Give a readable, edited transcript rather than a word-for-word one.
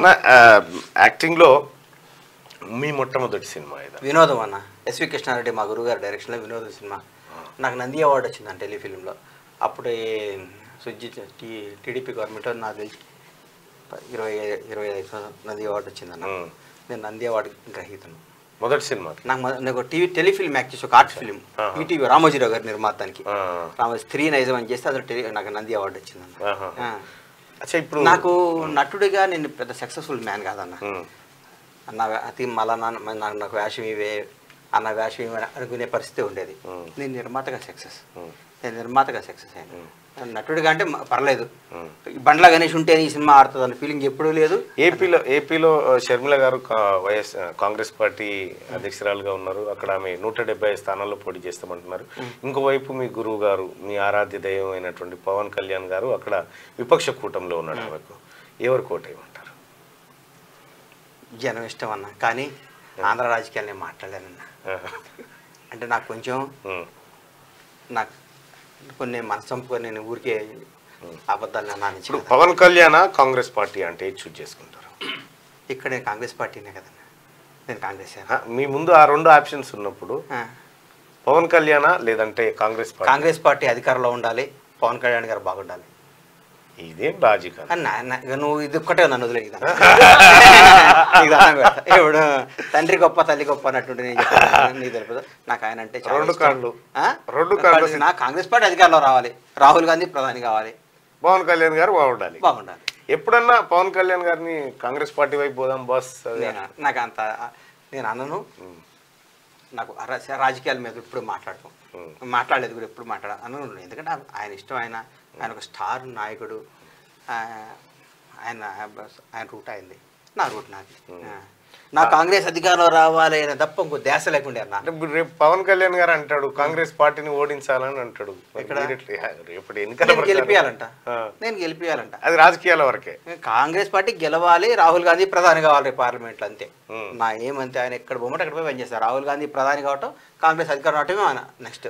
అన్న యాక్టింగ్లో మీ మొట్టమొదటి సినిమా ఇది వినోదం అన్న. ఎస్వి కృష్ణారెడ్డి మా గురుగారు డైరెక్షన్లో వినోదం సినిమా. నాకు నంది అవార్డు వచ్చింది టెలిఫిలింలో. అప్పుడే సుజిత్ టీడీపీ గవర్నమెంట్ నాకు తెలిసి 25 నంది అవార్డు వచ్చిందన్న. నేను నంది అవార్డు గ్రహీతను. మొదటి సినిమా నాకు టెలిఫిల్మ్ యాక్ట్ చేసి ఒక ఆర్ట్ ఫిలిం ఈటీవీ రామోజీరావు గారి నిర్మాతానికి స్త్రీ నైజం అని చేస్తే అది నాకు నంది అవార్డు వచ్చిందన్న. ఇప్పుడు నాకు నటుడిగా నేను పెద్ద సక్సెస్ఫుల్ మ్యాన్ కాదన్న. అన్న అతి మళ్ళా నాకు వేషం ఇవే అన్న వేషం ఇవే అనుకునే పరిస్థితి ఉండేది. నేను నిర్మాతగా సక్సెస్ అయ్యాను. నటుడిగా అంటే పర్లేదు, బండ్ల గణేష్ ఉంటే ఈ సినిమా ఆడుతుంది అన్న ఫీలింగ్ ఎప్పుడూ లేదు. ఏపీలో షర్మిల గారు కాంగ్రెస్ పార్టీ అధ్యక్షురాలుగా ఉన్నారు. అక్కడ ఆమె 175 స్థానాల్లో పోటీ చేస్తామంటున్నారు. ఇంకోవైపు మీ గురువు గారు, మీ ఆరాధ్య దైవం అయినటువంటి పవన్ కళ్యాణ్ గారు అక్కడ విపక్ష కూటంలో ఉన్నాడు. ఆమెకు ఎవరు కోటేయమంటారు? జనం ఇష్టం అన్న, కానీ ఆంధ్ర రాజకీయాలు నేను మాట్లాడానన్న. అంటే నాకు కొంచెం నాకు కొన్ని మనసు చంపుకొని నేను ఊరికే అబద్ధాలు అన్నాను. ఇప్పుడు పవన్ కళ్యాణ్ కాంగ్రెస్ పార్టీ అంటే చూజ్ చేసుకుంటారు. ఇక్కడ నేను కాంగ్రెస్ పార్టీనే కదన్నా, నేను కాంగ్రెస్. మీ ముందు ఆ 2 ఆప్షన్స్ ఉన్నప్పుడు పవన్ కళ్యాణ్ లేదంటే కాంగ్రెస్ పార్టీ అధికారంలో ఉండాలి, పవన్ కళ్యాణ్ గారు బాగుండాలి. ఇదేం లాజిక్ నువ్వు ఇది ఒక్కటే నన్ను వదిలే. ఇప్పుడు తండ్రి గొప్ప తల్లి గొప్ప అన్నట్టుంటే నీకు తెలుపు. నాకు ఆయన అంటే నాకు కాంగ్రెస్ పార్టీ అధికారంలో రావాలి, రాహుల్ గాంధీ ప్రధాని కావాలి, పవన్ కళ్యాణ్ గారు బాగుండాలి. ఎప్పుడన్నా పవన్ కళ్యాణ్ గారిని కాంగ్రెస్ పార్టీ వైపు పోదాం బాస్ నాకు అంత నేను అన్నను. నాకు రాజకీయాల మీద ఇప్పుడు మాట్లాడలేదు కూడా, ఎప్పుడు అన్నను. ఎందుకంటే ఆయన ఇష్టం, ఆయన ఒక స్టార్ నాయకుడు. ఆయన రూట్ అయింది, నా రూట్ నాది. నా కాంగ్రెస్ అధికారంలో రావాలి అనే తప్ప ఇంకో దేశ లేకుండే అన్న. రేపు పవన్ కళ్యాణ్ గారు అంటాడు కాంగ్రెస్ పార్టీని ఓడించాలని అంటాడు. నేను గెలిపియాలంట. అది రాజకీయాల వరకే. కాంగ్రెస్ పార్టీ గెలవాలి, రాహుల్ గాంధీ ప్రధాని కావాలి రేపు పార్లమెంట్లో, అంతే నా ఏమంతే. ఆయన ఎక్కడ బొమ్మట అక్కడ పోయి పనిచేస్తారు. రాహుల్ గాంధీ ప్రధాని కావటం, కాంగ్రెస్ అధికారం రావటమే ఆయన నెక్స్ట్.